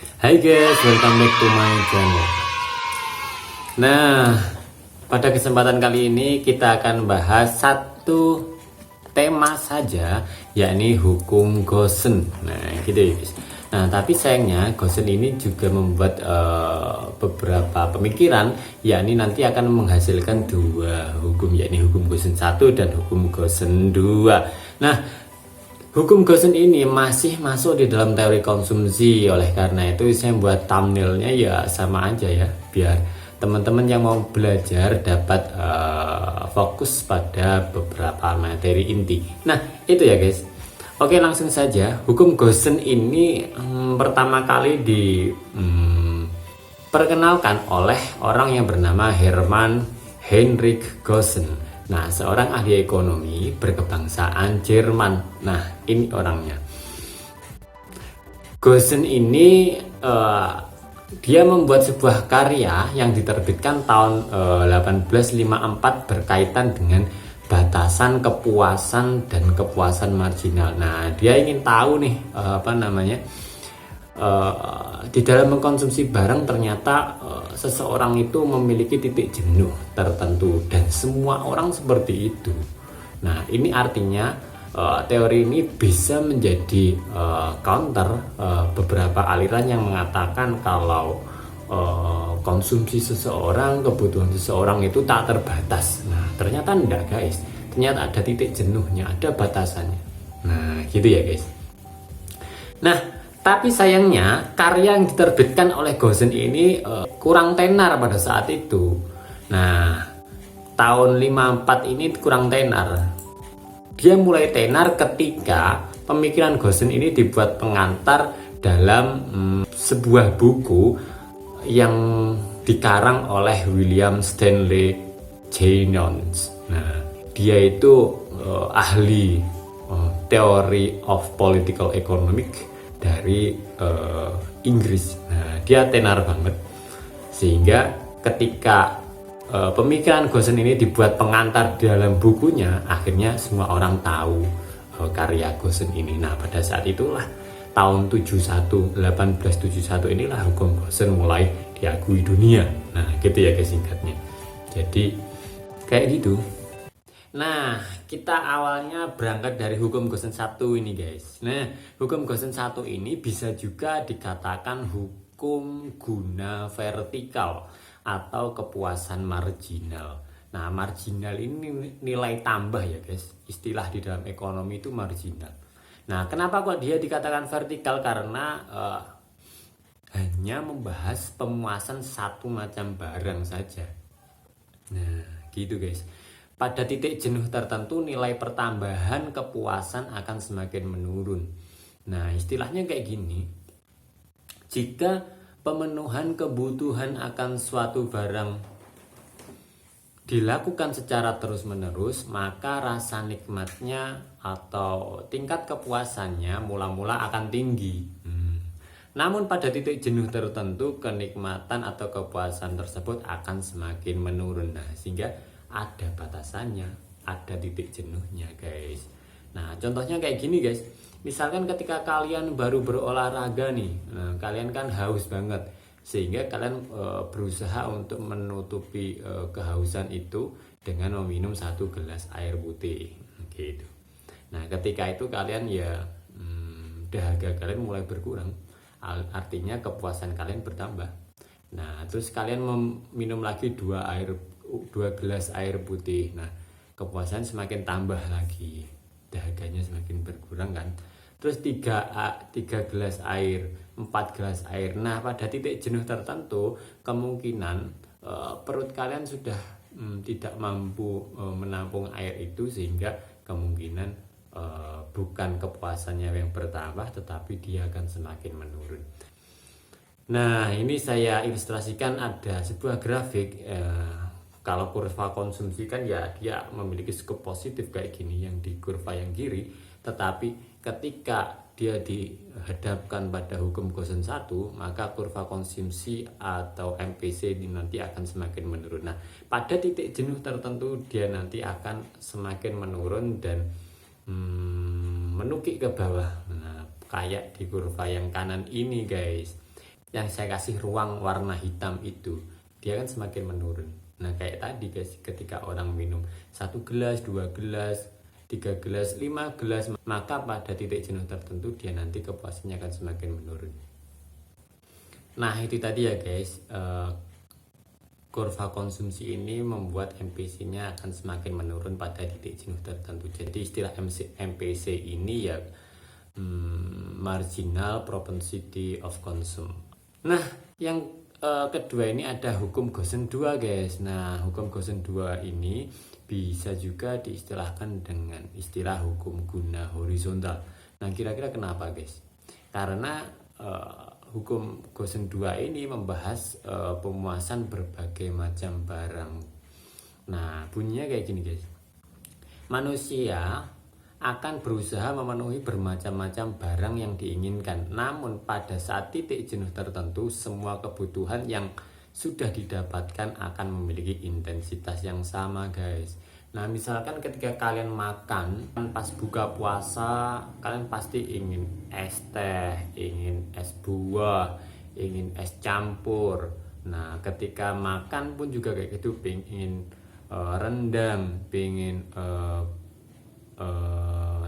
Hai guys, welcome back to my channel. Nah, pada kesempatan kali ini kita akan bahas satu tema saja, yakni hukum Gosen. Nah, gitu ya guys. Nah, tapi sayangnya Gosen ini juga membuat beberapa pemikiran, yakni nanti akan menghasilkan dua hukum, yakni hukum Gosen 1 dan hukum Gosen 2. Nah, hukum Gosen ini masih masuk di dalam teori konsumsi. Oleh karena itu saya buat thumbnailnya ya sama aja ya, biar teman-teman yang mau belajar dapat fokus pada beberapa materi inti. Nah itu ya guys. Oke, langsung saja. Hukum Gosen ini pertama kali diperkenalkan oleh orang yang bernama Hermann Heinrich Gosen. Nah, seorang ahli ekonomi berkebangsaan Jerman. Nah, ini orangnya. Gosen ini dia membuat sebuah karya yang diterbitkan tahun 1854 berkaitan dengan batasan kepuasan dan kepuasan marginal. Nah, dia ingin tahu nih di dalam mengkonsumsi barang ternyata seseorang itu memiliki titik jenuh tertentu dan semua orang seperti itu. Nah, ini artinya teori ini bisa menjadi counter beberapa aliran yang mengatakan kalau konsumsi seseorang, kebutuhan seseorang itu tak terbatas. Nah, ternyata enggak guys. Ternyata ada titik jenuhnya, ada batasannya. Nah, gitu ya guys. Nah, tapi sayangnya karya yang diterbitkan oleh Gosen ini kurang tenar pada saat itu. Nah, tahun 54 ini kurang tenar. Dia mulai tenar ketika pemikiran Gosen ini dibuat pengantar dalam sebuah buku yang dikarang oleh William Stanley Jevons. Nah, dia itu ahli teori of political economics dari Inggris. Nah, dia tenar banget sehingga ketika pemikiran Gosen ini dibuat pengantar dalam bukunya, akhirnya semua orang tahu karya Gosen ini. Nah, pada saat itulah tahun 1871 inilah hukum Gosen mulai diakui dunia. Nah, gitu ya guys singkatnya. Jadi kayak gitu. Nah, kita awalnya berangkat dari hukum Gosen 1 ini guys. Nah, hukum Gosen 1 ini bisa juga dikatakan hukum guna vertikal atau kepuasan marginal. Nah, marginal ini nilai tambah ya guys. Istilah di dalam ekonomi itu marginal. Nah, kenapa kok dia dikatakan vertikal? Karena hanya membahas pemuasan satu macam barang saja. Nah, gitu guys. Pada titik jenuh tertentu nilai pertambahan kepuasan akan semakin menurun. Nah, istilahnya kayak gini. Jika pemenuhan kebutuhan akan suatu barang dilakukan secara terus-menerus, maka rasa nikmatnya atau tingkat kepuasannya mula-mula akan tinggi. Namun pada titik jenuh tertentu kenikmatan atau kepuasan tersebut akan semakin menurun. Nah, sehingga ada batasannya, ada titik jenuhnya guys. Nah, contohnya kayak gini guys. Misalkan ketika kalian baru berolahraga nih, kalian kan haus banget, sehingga kalian berusaha untuk menutupi kehausan itu dengan meminum 1 gelas air putih gitu. Nah, ketika itu kalian ya dahaga kalian mulai berkurang, artinya kepuasan kalian bertambah. Nah, terus kalian meminum lagi 2 gelas air putih. Nah, kepuasan semakin tambah lagi, dahaganya semakin berkurang kan. Terus 3 gelas air, 4 gelas air. Nah, pada titik jenuh tertentu kemungkinan perut kalian sudah tidak mampu menampung air itu, sehingga kemungkinan bukan kepuasannya yang bertambah, tetapi dia akan semakin menurun. Nah, ini saya ilustrasikan ada sebuah grafik. Kalau kurva konsumsi kan ya dia memiliki skop positif kayak gini yang di kurva yang kiri, tetapi ketika dia dihadapkan pada hukum Gosen 1, maka kurva konsumsi atau MPC ini nanti akan semakin menurun. Nah, pada titik jenuh tertentu dia nanti akan semakin menurun dan menukik ke bawah. Nah, kayak di kurva yang kanan ini guys. yang saya kasih ruang warna hitam itu, dia kan semakin menurun. Nah kayak tadi guys, ketika orang minum 1 gelas, 2 gelas, 3 gelas, 5 gelas, maka pada titik jenuh tertentu dia nanti kepuasannya akan semakin menurun. Nah itu tadi ya guys, kurva konsumsi ini membuat MPC-nya akan semakin menurun pada titik jenuh tertentu. Jadi istilah MPC ini ya marginal propensity of consume. Nah yang kedua ini ada hukum Gosen 2 guys. Nah hukum Gosen 2 ini bisa juga diistilahkan dengan istilah hukum guna horizontal. Nah kira-kira kenapa guys? Karena hukum Gosen 2 ini membahas pemuasan berbagai macam barang. Nah bunyinya kayak gini guys. Manusia akan berusaha memenuhi bermacam-macam barang yang diinginkan. Namun pada saat titik jenuh tertentu, semua kebutuhan yang sudah didapatkan akan memiliki intensitas yang sama guys. Nah misalkan ketika kalian makan pas buka puasa, kalian pasti ingin es teh, ingin es buah, ingin es campur. Nah ketika makan pun juga kayak gitu, ingin rendang, ingin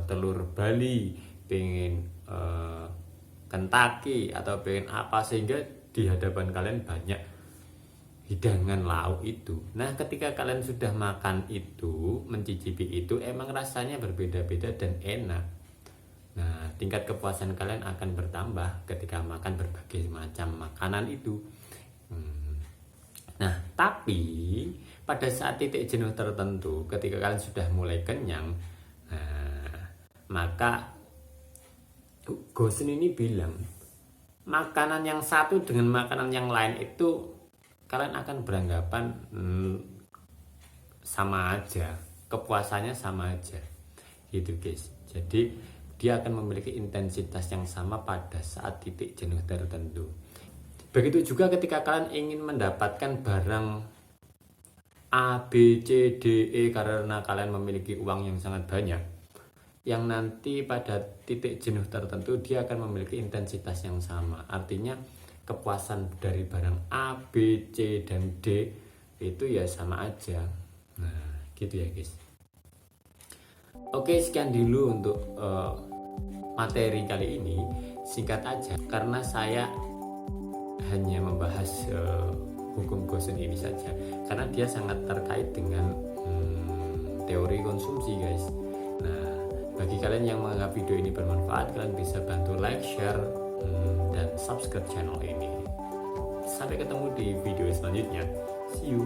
telur Bali, pengen Kentucky atau pengen apa, sehingga di hadapan kalian banyak hidangan lauk itu. Nah ketika kalian sudah makan itu, mencicipi itu, emang rasanya berbeda-beda dan enak. Nah tingkat kepuasan kalian akan bertambah ketika makan berbagai macam makanan itu. Nah tapi pada saat titik jenuh tertentu, ketika kalian sudah mulai kenyang, maka Gosen ini bilang makanan yang satu dengan makanan yang lain itu kalian akan beranggapan sama aja, kepuasannya sama aja gitu guys. Jadi dia akan memiliki intensitas yang sama pada saat titik jenuh tertentu. Begitu juga ketika kalian ingin mendapatkan barang A, B, C, D, E karena kalian memiliki uang yang sangat banyak, yang nanti pada titik jenuh tertentu dia akan memiliki intensitas yang sama. Artinya kepuasan dari barang A, B, C, dan D itu ya sama aja. Nah gitu ya guys. Oke, sekian dulu untuk materi kali ini. Singkat aja karena saya hanya membahas hukum Gosen ini saja, karena dia sangat terkait dengan teori konsumsi guys. Nah bagi kalian yang menganggap video ini bermanfaat, kalian bisa bantu like, share, dan subscribe channel ini. Sampai ketemu di video selanjutnya. See you.